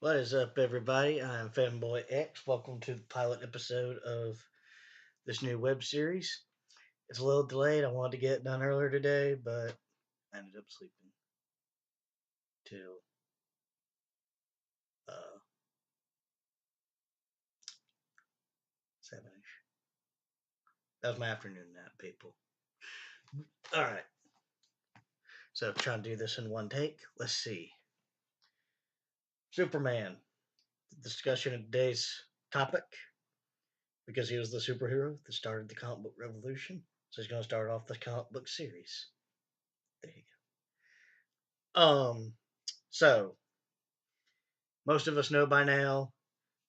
What is up, everybody? I'm Fanboy X. Welcome to the pilot episode of this new web series. It's a little delayed. I wanted to get it done earlier today, but I ended up sleeping till uh, 7ish. That was my afternoon nap, people. All right, so trying to do this in one take. Let's see. Superman. The discussion of today's topic, because he was the superhero that started the comic book revolution. So he's going to start off the comic book series. There you go. So most of us know by now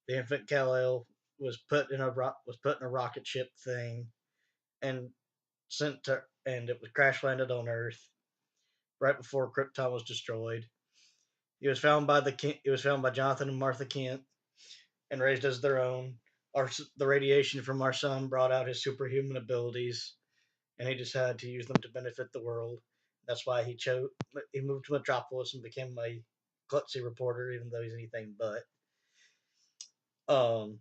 the infant Kal-El was put in a rocket ship thing and sent to and it was crash landed on Earth right before Krypton was destroyed. It was found by Jonathan and Martha Kent and raised as their own. The radiation from our sun brought out his superhuman abilities, and he decided to use them to benefit the world. That's why he moved to Metropolis and became a klutzy reporter, even though he's anything but. Um,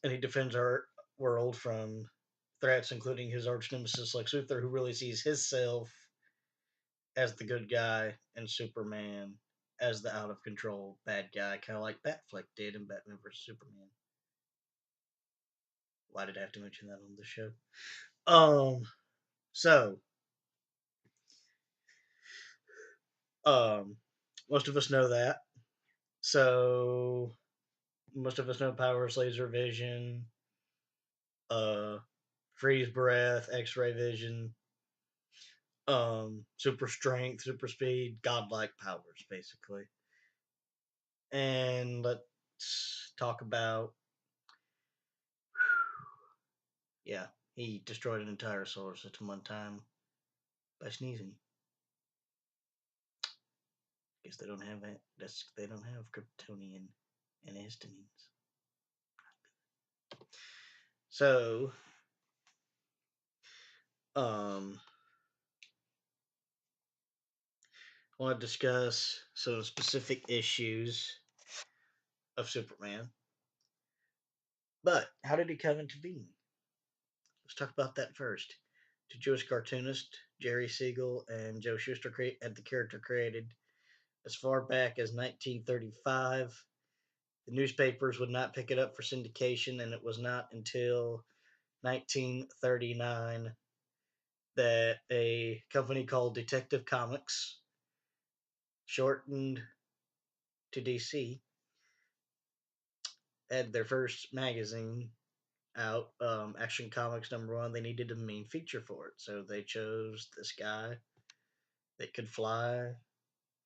and he defends our world from threats, including his arch nemesis Lex Luthor, who really sees himself as the good guy and Superman as the out of control bad guy, kind of like Batfleck did in Batman vs Superman. Why did I have to mention that on the show? Um, so um, most of us know that. So most of us know powers, laser vision, uh, freeze breath, X-ray vision, super strength, super speed, godlike powers, basically. And let's talk about, yeah, he destroyed an entire solar system one time by sneezing. Guess they don't have it. They don't have Kryptonian antihistamines. So, um, I want to discuss some specific issues of Superman. But how did he come into being? Let's talk about that first. Two Jewish cartoonists, Jerry Siegel and Joe Shuster, had the character created as far back as 1935. The newspapers would not pick it up for syndication, and it was not until 1939 that a company called Detective Comics, shortened to DC, had their first magazine out, Action Comics #1. They needed a main feature for it, so they chose this guy that could fly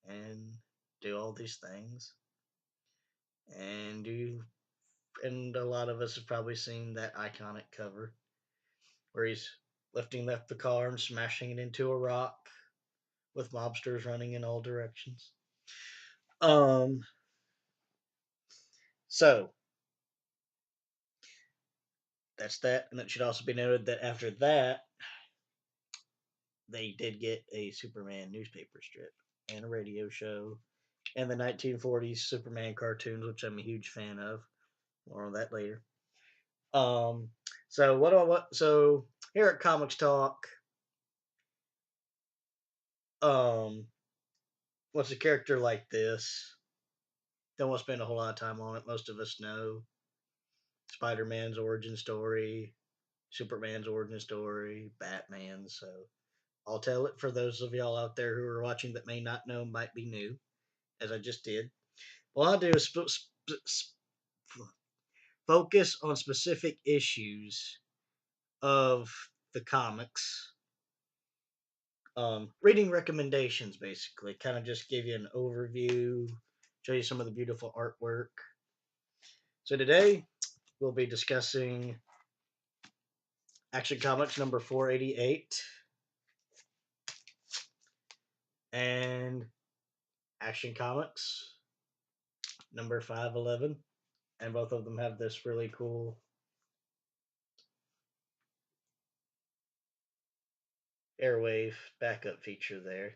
and do all these things. And a lot of us have probably seen that iconic cover where he's lifting up the car and smashing it into a rock with mobsters running in all directions. Um, so that's that, and it should also be noted that after that, they did get a Superman newspaper strip and a radio show and the 1940s Superman cartoons, which I'm a huge fan of. More on that later. Um, so what do I want? So here at Comics Talk, um, what's a character like this? Don't want to spend a whole lot of time on it. Most of us know Spider Man's origin story, Superman's origin story, Batman. So I'll tell it for those of y'all out there who are watching that may not know, might be new, as I just did. What I'll do is focus on specific issues of the comics. Reading recommendations, basically, kind of just give you an overview, show you some of the beautiful artwork. So today we'll be discussing Action Comics number 488 and Action Comics number 511. And both of them have this really cool airwave backup feature there.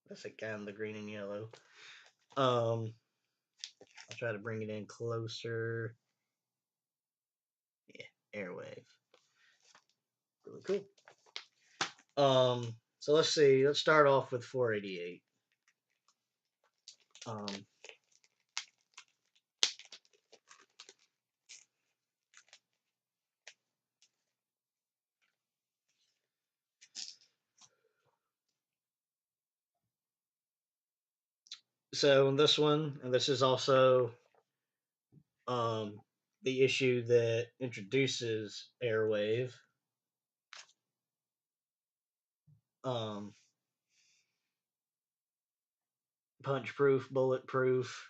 That's like kind of the green and yellow. Um, I'll try to bring it in closer. Yeah, Airwave. Really cool. So let's see. Let's start off with 488. Um, so in this one, and this is also um, the issue that introduces Airwave. Um, punch proof, bulletproof,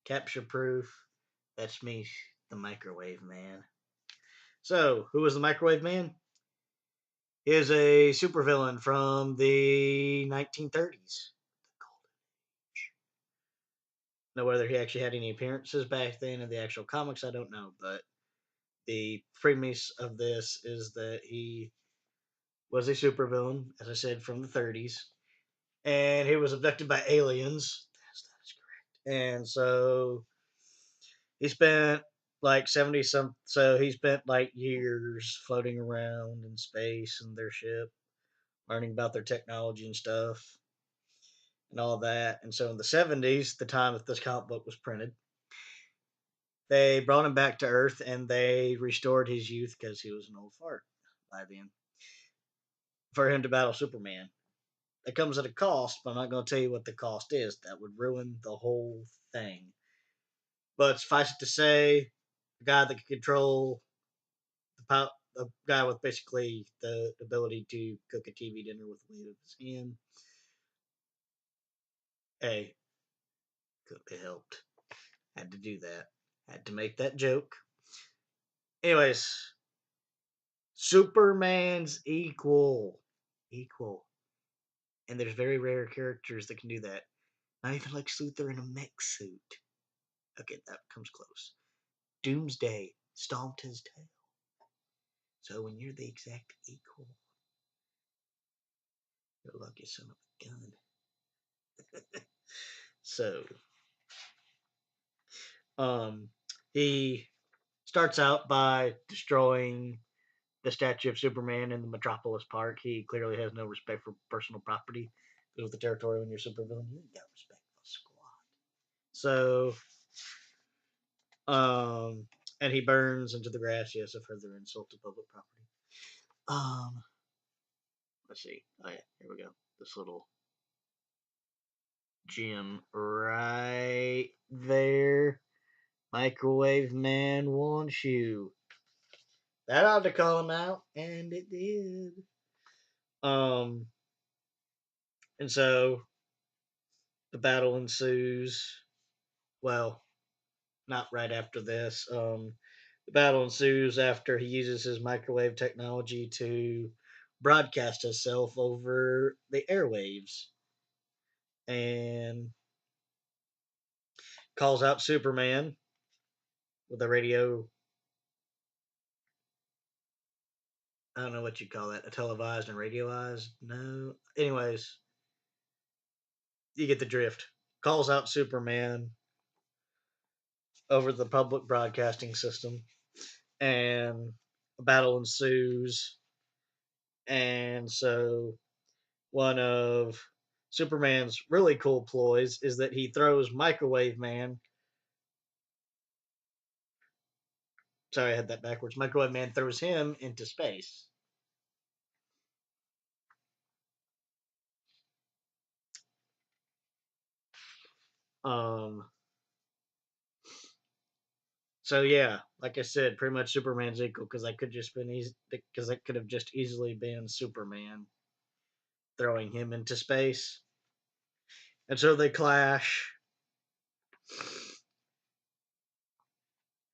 capture proof. That's me, the microwave man. So, who was the microwave man? He is a supervillain from the 1930s. Now, whether he actually had any appearances back then in the actual comics, I don't know. But the premise of this is that he was a supervillain, as I said, from the 30s, and he was abducted by aliens. Yes, that is correct. And so he spent like 70 some, so he spent like years floating around in space in their ship, learning about their technology and stuff and all that. And so in the 70s, the time that this comic book was printed, they brought him back to Earth and they restored his youth because he was an old fart by then for him to battle Superman. That comes at a cost, but I'm not going to tell you what the cost is. That would ruin the whole thing. But suffice it to say, the guy that can control the guy with basically the ability to cook a TV dinner with the weight of his hand, hey, couldn't be helped. Had to do that. Had to make that joke. Anyways, Superman's equal. Equal. And there's very rare characters that can do that. Not even Lex Luthor in a mech suit. Okay, that comes close. Doomsday stomped his tail. So when you're the exact equal, you're a lucky son of a gun. So, um, he starts out by destroying the statue of Superman in the Metropolis Park. He clearly has no respect for personal property. Because with the territory, when you're a supervillain, you got respect for the squad. So, um, and he burns into the grass. Yes, a further insult to public property. Um, let's see. Oh yeah, here we go. This little gem right there. Microwave man wants you. That ought to call him out, and it did. Um, and so the battle ensues. Well, not right after this. The battle ensues after he uses his microwave technology to broadcast himself over the airwaves and calls out Superman with a radio. I don't know what you call that, a televised and radioized. No, anyways, you get the drift. Calls out Superman over the public broadcasting system, and a battle ensues. And so, one of Superman's really cool ploys is that he throws Microwave Man. Sorry, I had that backwards. Microwave Man throws him into space. Um, so yeah, like I said, pretty much Superman's equal because I could just been easy because it could have just easily been Superman throwing him into space, and so they clash.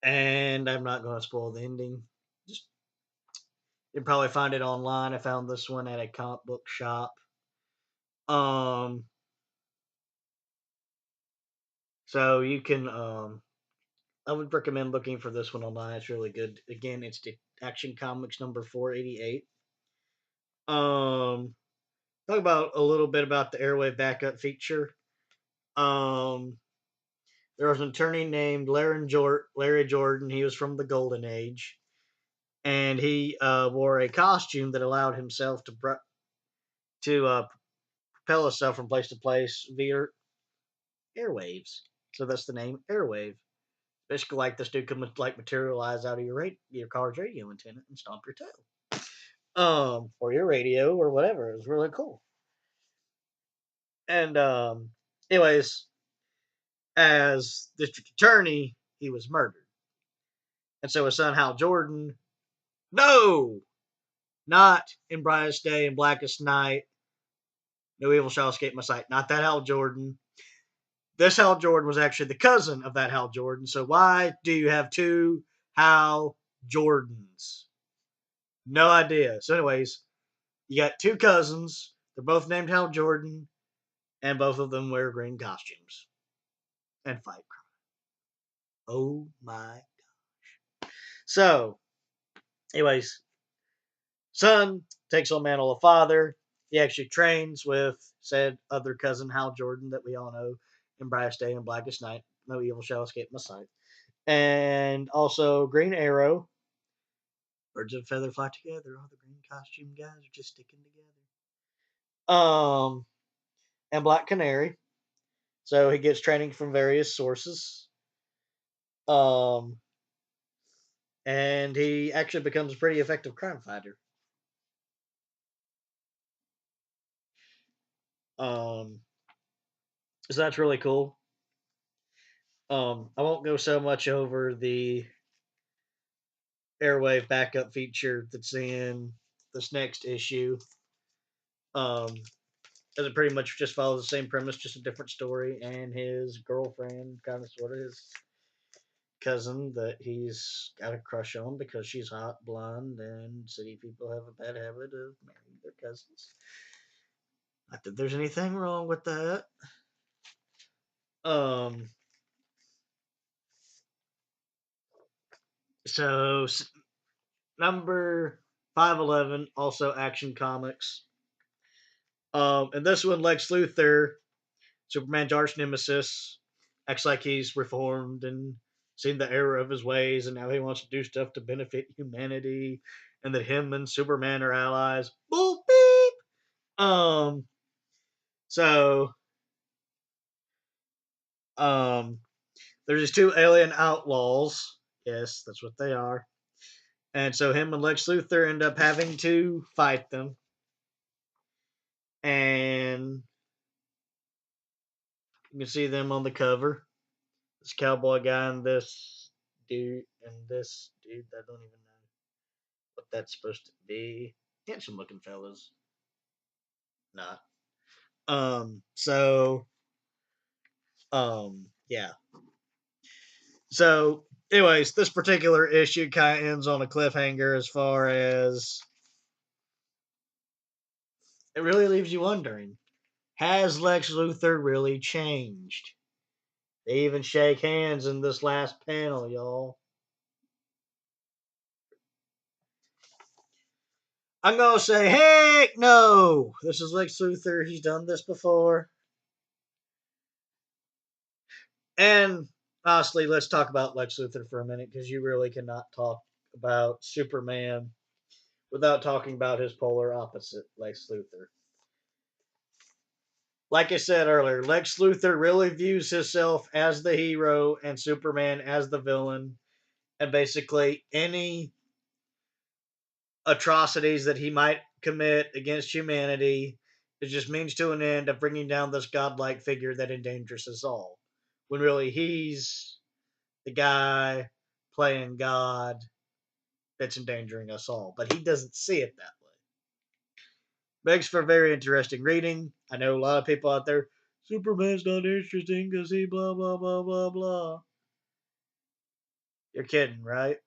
And I'm not going to spoil the ending. Just you'll probably find it online. I found this one at a comic book shop. Um, so you can I would recommend looking for this one online. It's really good. Again, it's the Action Comics number 488. Um, talk about a little bit about the airwave backup feature. Um, There was an attorney named Larry Jordan. He was from the Golden Age, and he wore a costume that allowed himself to propel himself from place to place via airwaves. So that's the name, airwave. Basically, like this dude could like materialize out of your car's radio antenna and stomp your toe, or your radio or whatever. It was really cool. And anyways, as district attorney, he was murdered, and so his son Hal Jordan, no, not in brightest day and blackest night, no evil shall escape my sight. Not that Hal Jordan. This Hal Jordan was actually the cousin of that Hal Jordan. So why do you have two Hal Jordans? No idea. So, anyways, you got two cousins. They're both named Hal Jordan, and both of them wear green costumes and fight crime. Oh my! So, anyways, son takes on mantle of father. He actually trains with said other cousin Hal Jordan that we all know in Brightest Day and Blackest Night. No evil shall escape my sight. And also Green Arrow. Birds of a feather fly together. All the green costume guys are just sticking together. And Black Canary. So he gets training from various sources. Um, and he actually becomes a pretty effective crime fighter. Um, so that's really cool. I won't go so much over the airwave backup feature that's in this next issue. Um, as it pretty much just follows the same premise, just a different story, and his girlfriend, kind of sort of his cousin that he's got a crush on because she's hot, blonde, and city people have a bad habit of marrying their cousins. Not that there's anything wrong with that. Um, so number 511, also Action Comics. And this one, Lex Luthor, Superman's arch nemesis, acts like he's reformed and seen the error of his ways, and now he wants to do stuff to benefit humanity, and that him and Superman are allies. Boop beep. Um. So, um, there's these two alien outlaws. Yes, that's what they are. And so him and Lex Luthor end up having to fight them. And you can see them on the cover. This cowboy guy and this dude. I don't even know what that's supposed to be. Handsome looking fellas. Not. Yeah. So, anyways, this particular issue kind of ends on a cliffhanger as far as it really leaves you wondering, has Lex Luthor really changed? They even shake hands in this last panel, y'all. I'm gonna say, heck no! This is Lex Luthor. He's done this before. And honestly, let's talk about Lex Luthor for a minute because you really cannot talk about Superman without talking about his polar opposite, Lex Luthor. Like I said earlier, Lex Luthor really views himself as the hero and Superman as the villain. And basically, any atrocities that he might commit against humanity is just means to an end of bringing down this godlike figure that endangers us all. When really he's the guy playing God that's endangering us all. But he doesn't see it that way. Makes for very interesting reading. I know a lot of people out there, Superman's not interesting because he blah, blah, blah, blah, blah. You're kidding, right?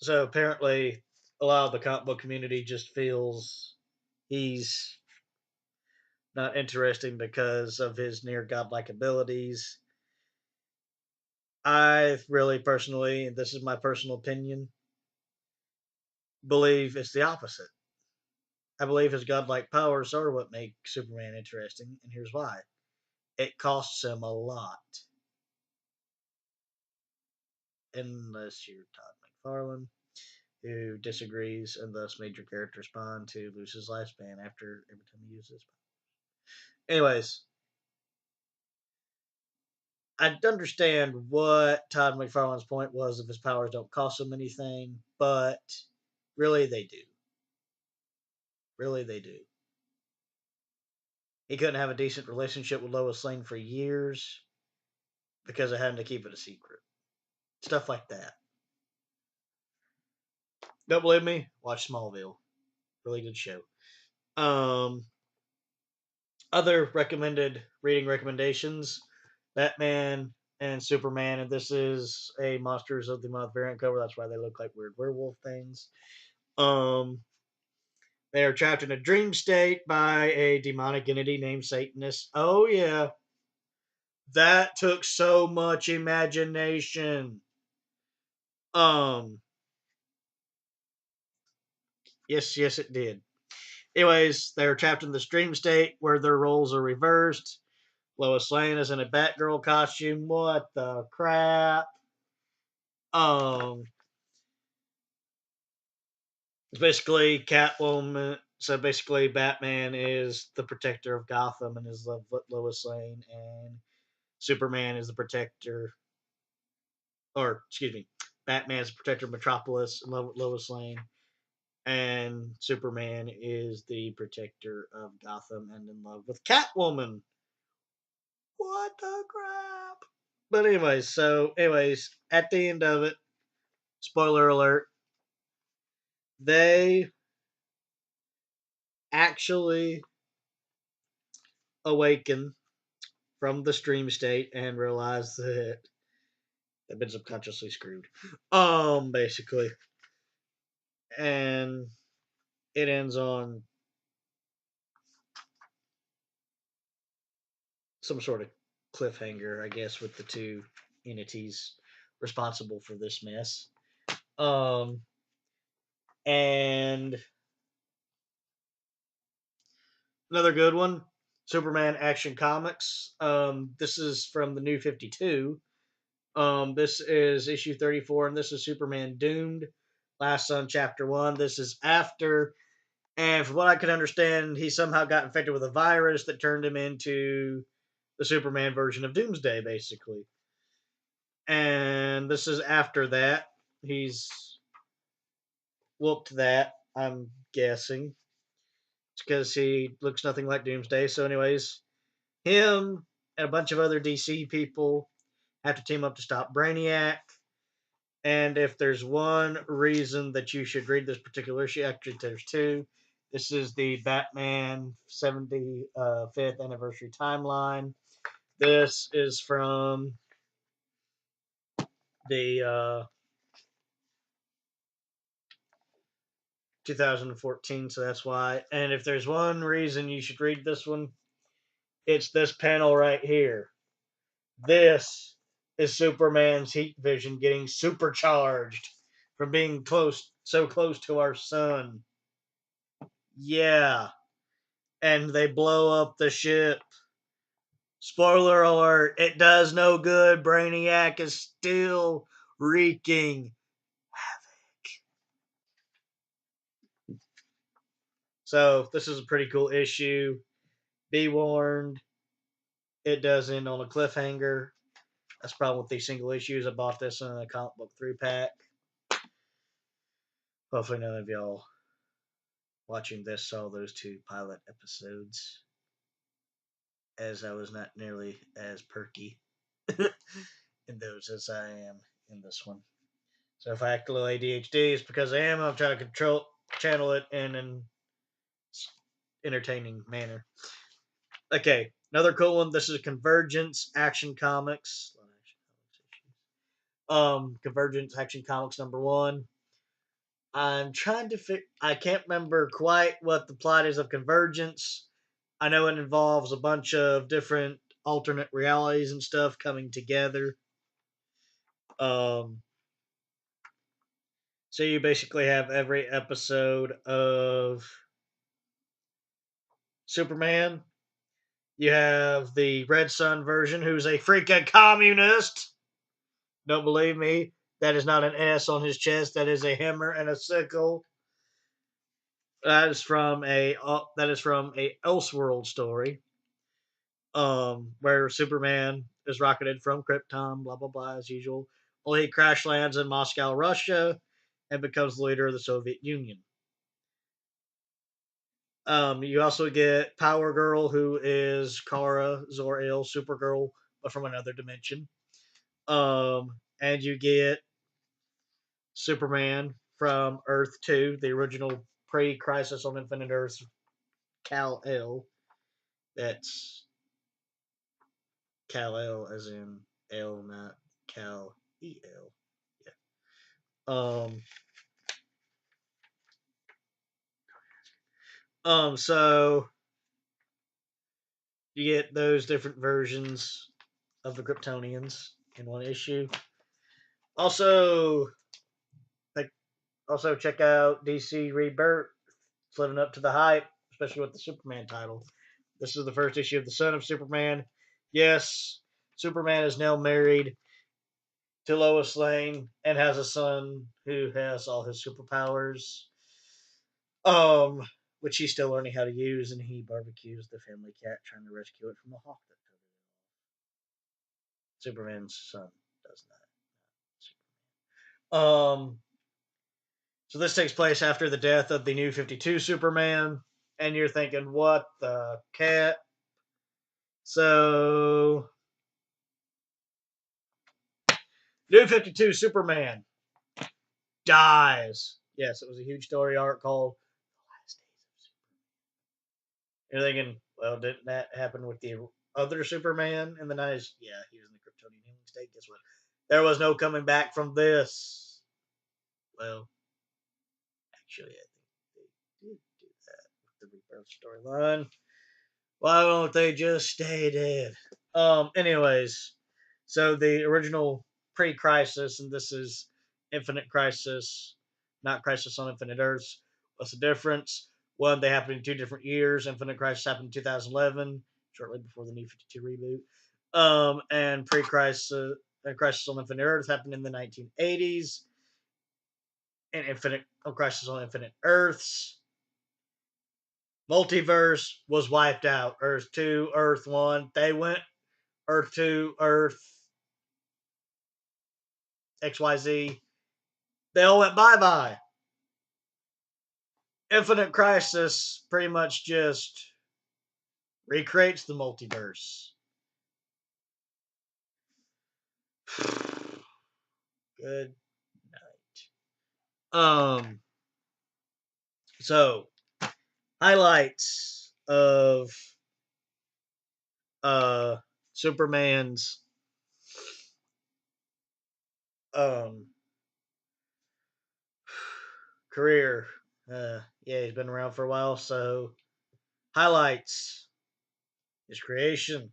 So apparently, a lot of the comic book community just feels he's not interesting because of his near godlike abilities. I really personally, and this is my personal opinion, believe it's the opposite. I believe his godlike powers are what make Superman interesting, and here's why. It costs him a lot. Unless you're Todd McFarlane, who disagrees and thus made your character spawn to lose his lifespan after every time he uses powers. Anyways, I understand what Todd McFarlane's point was if his powers don't cost him anything, but really they do. Really they do. He couldn't have a decent relationship with Lois Lane for years because of having to keep it a secret. Stuff like that. Don't believe me? Watch Smallville. Really good show. Um, Other recommended reading recommendations: Batman and Superman, and this is a Monsters of the Month variant cover. That's why they look like weird werewolf things. Um, they are trapped in a dream state by a demonic entity named Satanist. Oh yeah, that took so much imagination. Um, yes, it did. Anyways, they're trapped in this dream state where their roles are reversed. Lois Lane is in a Batgirl costume. What the crap? Um, it's basically Catwoman. So basically, Batman is the protector of Gotham and is Lois Lane, and Superman is the protector, or excuse me, Batman is the protector of Metropolis and Lois Lane, and Superman is the protector of Gotham and in love with Catwoman. What the crap? But anyways, at the end of it, spoiler alert, they actually awaken from the stream state and realize that they've been subconsciously screwed. Basically. And it ends on some sort of cliffhanger, I guess, with the two entities responsible for this mess. Um, and another good one, Superman Action Comics. This is from the New 52. This is issue 34, and this is Superman Doomed. Last Son, Chapter 1. This is after, and from what I could understand, he somehow got infected with a virus that turned him into the Superman version of Doomsday, basically. And this is after that. He's whooped that, I'm guessing. It's because he looks nothing like Doomsday. So, anyways, him and a bunch of other DC people have to team up to stop Brainiac. And if there's one reason that you should read this particular issue, actually, there's two. This is the Batman 75th anniversary timeline. This is from the 2014, so that's why. And if there's one reason you should read this one, it's this panel right here. This is Superman's heat vision getting supercharged from being so close to our sun. Yeah. And they blow up the ship. Spoiler alert, it does no good. Brainiac is still wreaking havoc. So, this is a pretty cool issue. Be warned, it does end on a cliffhanger. That's the problem with these single issues. I bought this in a comic book 3-pack. Hopefully, none of y'all watching this saw those two pilot episodes, as I was not nearly as perky in those as I am in this one. So if I act a little ADHD, it's because I am. I'm trying to channel it in an entertaining manner. Okay, another cool one. This is Convergence Action Comics. Convergence Action Comics #1. I'm trying to I can't remember quite what the plot is of Convergence. I know it involves a bunch of different alternate realities and stuff coming together. Um, so you basically have every episode of Superman. You have the Red Sun version, who's a freaking communist. Don't believe me? That is not an S on his chest. That is a hammer and a sickle. That is from a Elseworld story, where Superman is rocketed from Krypton, blah blah blah, as usual. Only he crash lands in Moscow, Russia, and becomes the leader of the Soviet Union. You also get Power Girl, who is Kara Zor-El, Supergirl, but from another dimension. And you get Superman from Earth 2, the original pre-Crisis on Infinite Earth, Kal-El. That's Kal-El as in L, not Kal-El. Yeah. Um. So you get those different versions of the Kryptonians in one issue. Also, like, also check out DC Rebirth. It's living up to the hype, especially with the Superman title. This is the first issue of the Son of Superman. Yes, Superman is now married to Lois Lane and has a son who has all his superpowers. Um, which he's still learning how to use, and he barbecues the family cat, trying to rescue it from the hawk that took it. Superman's son does that. So this takes place after the death of the New 52 Superman, and you're thinking, what the cat? So, New 52 Superman dies. Yes, it was a huge story arc called The Last Days of Superman. You're thinking, well, didn't that happen with the other Superman in the 90s? Yeah, he was in the Kryptonian healing state. Guess what? There was no coming back from this. Well, actually, I think they did do that with the Rebirth storyline. Why won't they just stay dead? Anyways, so the original pre-Crisis, and this is Infinite Crisis, not Crisis on Infinite Earths. What's the difference? One, they happened in 2 different years. Infinite Crisis happened in 2011, shortly before the New 52 reboot. And pre-Crisis, Crisis on Infinite Earth happened in the 1980s. And Crisis on Infinite Earths multiverse was wiped out. Earth 2, Earth 1. They went Earth 2, Earth XYZ. They all went bye bye. Infinite Crisis pretty much just recreates the multiverse. Good night. So highlights of uh Superman's um career. Yeah, he's been around for a while. So highlights: his creation,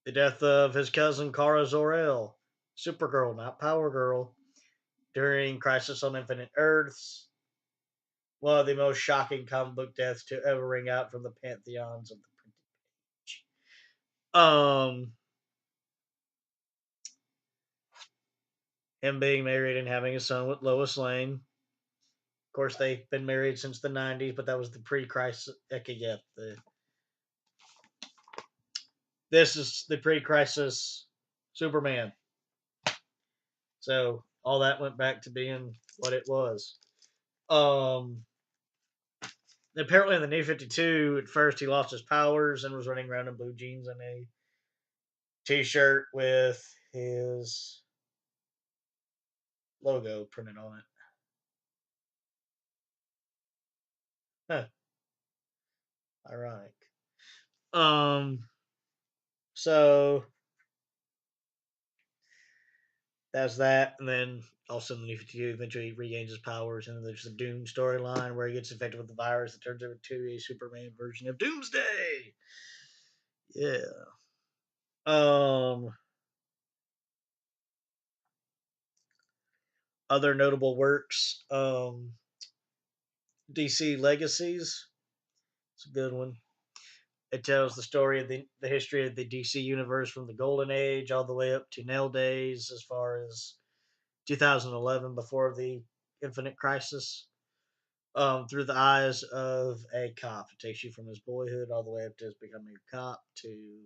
the death of his cousin Kara Zor-El, Supergirl, not Power Girl, during Crisis on Infinite Earths. One of the most shocking comic book deaths to ever ring out from the pantheons of the printed page. Him being married and having a son with Lois Lane. Of course, they've been married since the 90s, but that was the pre-crisis. Okay, this is the pre-crisis Superman. So all that went back to being what it was. Um, Apparently in the New 52, at first he lost his powers and was running around in blue jeans and a t-shirt with his logo printed on it. Huh, ironic. Um, so that's that, and then also in the New 52 eventually regains his powers, and then there's the Doom storyline where he gets infected with the virus that turns into a Superman version of Doomsday. Yeah. Um, Other notable works, DC Legacies. It's a good one. It tells the story of the history of the DC universe from the Golden Age all the way up to nowadays, as far as 2011 before the Infinite Crisis. Through the eyes of a cop. It takes you from his boyhood all the way up to his becoming a cop to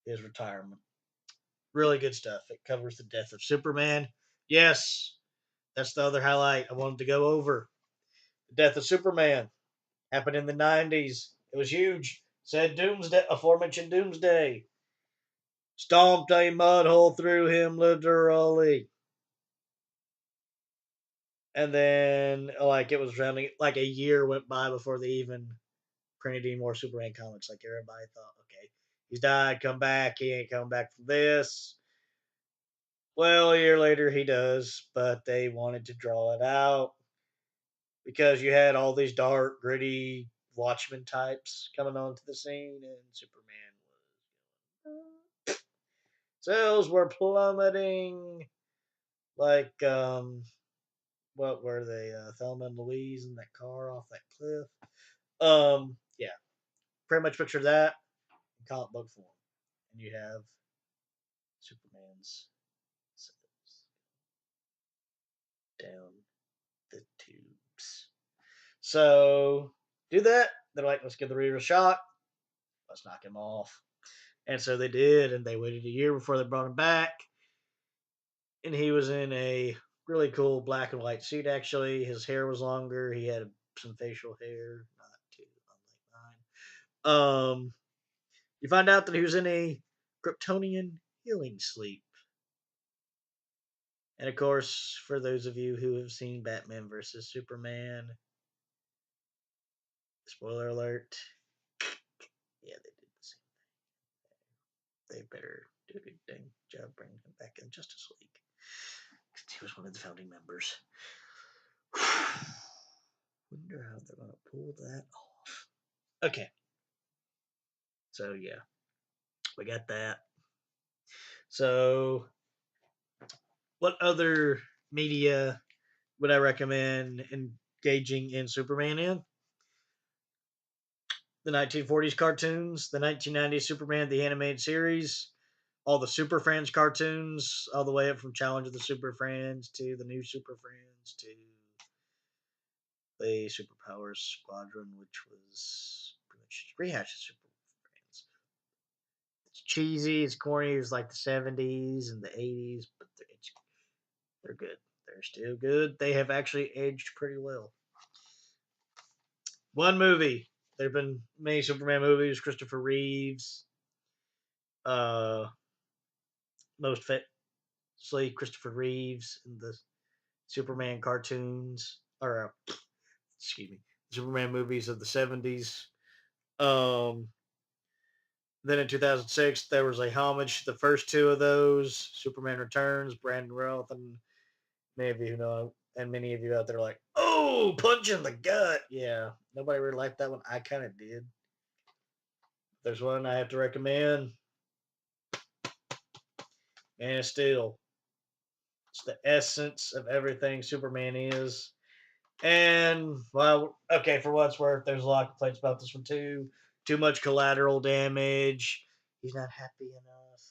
his retirement. Really good stuff. It covers the death of Superman. Yes, that's the other highlight I wanted to go over. The death of Superman happened in the 90s. It was huge. Said Doomsday, aforementioned Doomsday. Stomped a mud hole through him, literally. And then, like, it was running, like, a year went by before they even printed any more Superman comics. Like, everybody thought, okay, he's died, come back, he ain't coming back from this. Well, a year later, he does, but they wanted to draw it out because you had all these dark, gritty Watchmen types coming onto the scene, and Superman was. Sales were plummeting. Like, what were they? Thelma and Louise in that car off that cliff. Yeah, pretty much picture that in comic book form, and you have Superman's sales down the tubes. So do that. They're like, let's give the reader a shot. Let's knock him off. And so they did, and they waited a year before they brought him back. And he was in a really cool black and white suit, actually. His hair was longer. He had some facial hair, not too unlike mine. You find out that he was in a Kryptonian healing sleep. And of course, for those of you who have seen Batman versus Superman, spoiler alert, yeah, they did the same. They better do a good dang job bringing him back in Justice League. He was one of the founding members. Wonder how they're gonna pull that off. Okay, so yeah, we got that. So, what other media would I recommend engaging in Superman in? The 1940s cartoons, the 1990s Superman, the animated series, all the Super Friends cartoons, all the way up from Challenge of the Super Friends to the new Super Friends to the Superpowers Squadron, which was pretty much rehash of Super Friends. It's cheesy, it's corny, it's like the 70s and the 80s, but they're good. They're still good. They have actually aged pretty well. One movie. There have been many Superman movies. Christopher Reeves, uh, most famously Christopher Reeves in the Superman cartoons, or excuse me, Superman movies of the 70s. Um, then in 2006, there was a homage to the first two of those, Superman Returns, Brandon Routh, and many of you know, and many of you out there are like, oh, punch in the gut. Yeah, nobody really liked that one. I kind of did. There's one I have to recommend. Man of Steel. It's the essence of everything Superman is. And, well, okay, for what it's worth, there's a lot of complaints about this one too. Too much collateral damage. He's not happy enough.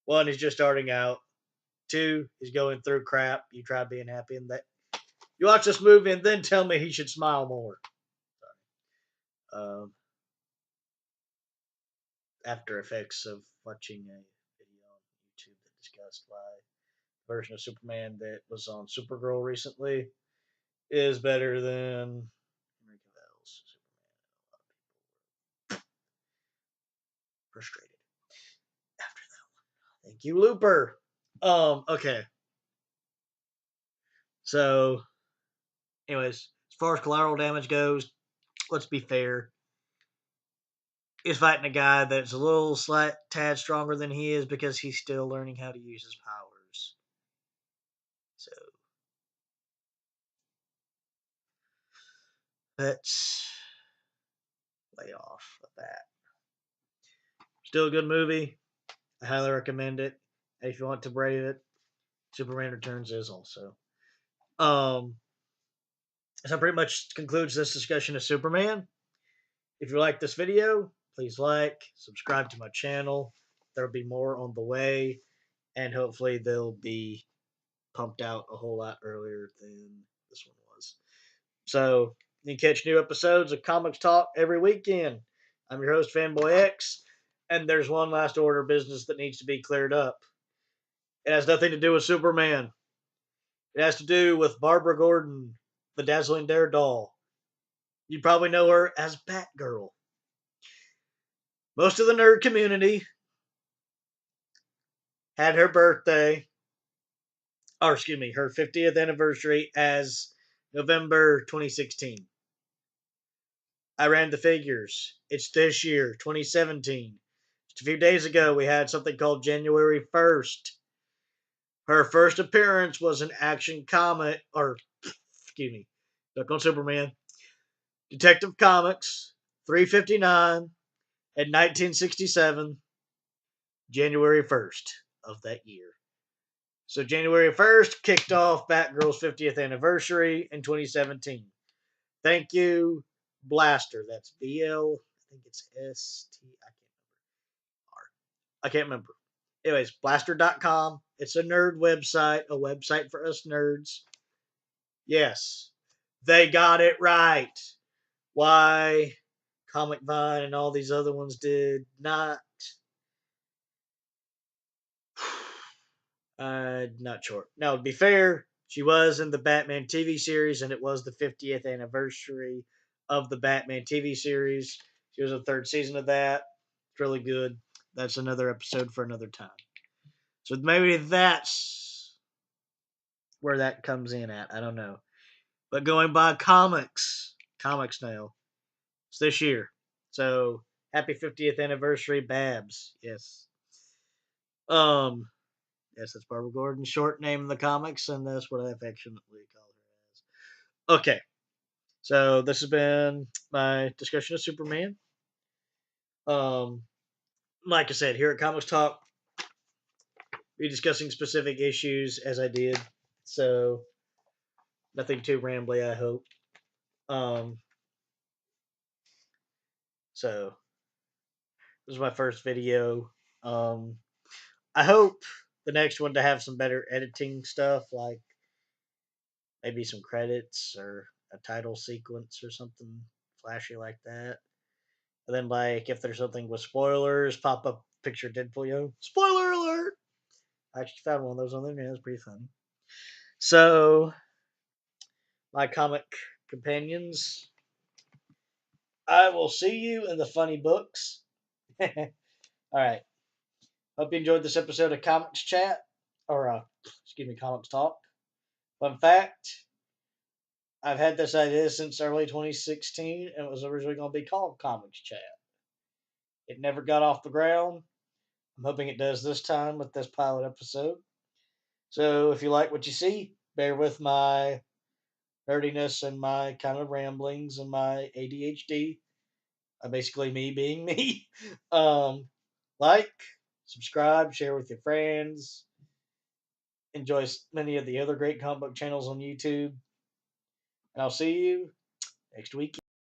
One, he's just starting out. Two, he's going through crap. You try being happy, and that you watch this movie and then tell me he should smile more. Um, After effects of watching a video on YouTube that discussed why the version of Superman that was on Supergirl recently is better than Henry Cavill's Superman. A lot of people were frustrated after that one. Thank you, Looper. Okay. So, anyways, as far as collateral damage goes, let's be fair. He's fighting a guy that's a little slight tad stronger than he is because he's still learning how to use his powers. So let's lay off of that. Still a good movie. I highly recommend it. If you want to brave it, Superman Returns is also. Um, So that pretty much concludes this discussion of Superman. If you like this video, please like, subscribe to my channel. There'll be more on the way, and hopefully they'll be pumped out a whole lot earlier than this one was. So you can catch new episodes of Comics Talk every weekend. I'm your host, Fanboy X, and there's one last order of business that needs to be cleared up. It has nothing to do with Superman. It has to do with Barbara Gordon, the Dazzling Dare doll. You probably know her as Batgirl. Most of the nerd community had her birthday, or excuse me, her 50th anniversary as November 2016. I ran the figures. It's this year, 2017. Just a few days ago, we had something called January 1st. Her first appearance was an Action Comic, or, excuse me, Duck on Superman, Detective Comics, 359, in 1967, January 1st of that year. So January 1st kicked off Batgirl's 50th anniversary in 2017. Thank you, Blaster. That's BL. I think it's ST. I can't remember. Anyways, blaster.com. It's a nerd website, a website for us nerds. Yes, they got it right. Why Comic Vine and all these other ones did not. Not sure. Now, to be fair, she was in the Batman TV series, and it was the 50th anniversary of the Batman TV series. She was in the third season of that. It's really good. That's another episode for another time. So maybe that's where that comes in at. I don't know. But going by comics now. It's this year. So happy 50th anniversary, Babs. Yes. Um, yes, that's Barbara Gordon's short name in the comics, and that's what I affectionately call her as. Okay, so this has been my discussion of Superman. Um, like I said, here at Comics Talk, we're discussing specific issues as I did, so nothing too rambly, I hope. Um, so this is my first video. Um, I hope the next one to have some better editing stuff, like maybe some credits or a title sequence or something flashy like that. And then, like, if there's something with spoilers, pop up picture Deadpool, spoiler alert! I actually found one of those on the internet. It was pretty funny. So, my comic companions, I will see you in the funny books. All right. Hope you enjoyed this episode of Comics Chat, or, excuse me, Comics Talk. Fun fact, I've had this idea since early 2016, and it was originally going to be called Comics Chat. It never got off the ground. I'm hoping it does this time with this pilot episode. So if you like what you see, bear with my nerdiness and my kind of ramblings and my ADHD. Basically, me being me. Like, subscribe, share with your friends. Enjoy many of the other great comic book channels on YouTube. And I'll see you next week.